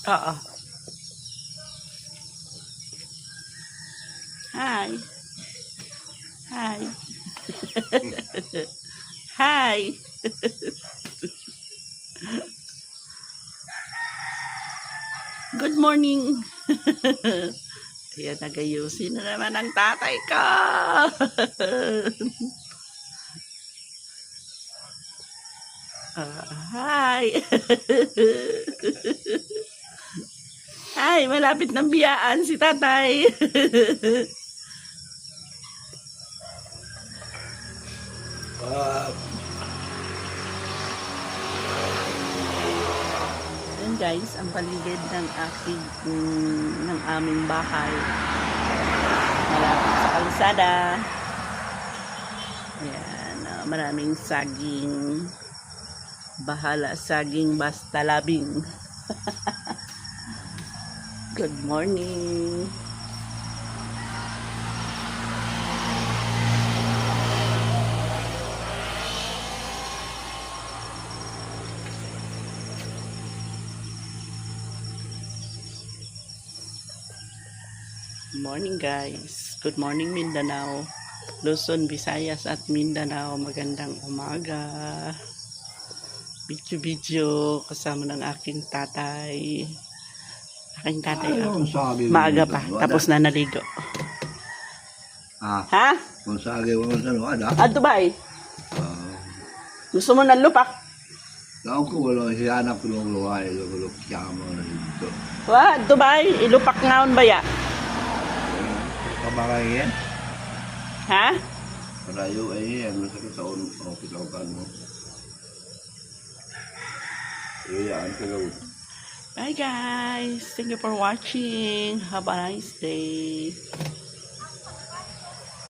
Oo. Hi. Hi. Hi. Good morning. Ayan, nagayusin na naman ang tatay ko. Hi. Hi, malapit ng biyaan si tatay. Ayan guys, ang paligid ng aming bahay. Malapit sa kalsada. Ayan, maraming saging. Bahala saging basta labing. Good morning. Morning guys. Good morning Mindanao. Luzon, Visayas at Mindanao. Magandang umaga. Video kasama ng aking tatay. Aking tatay maaga pa. Tapos na naligo. Ha? Kung sagi mo sa ada. Dubai. Gusto mo ng lupak? Ako ko wala hiyanap ko ng luhay. Lulok kiyama na dito. Dubai. Ilupak ngaon ba ya? Kabakay yan? Ha? Parayo ay yan. Masakit sa pinakakan mo. Iyaan ka lang. Bye guys. Thank you for watching. Have a nice day.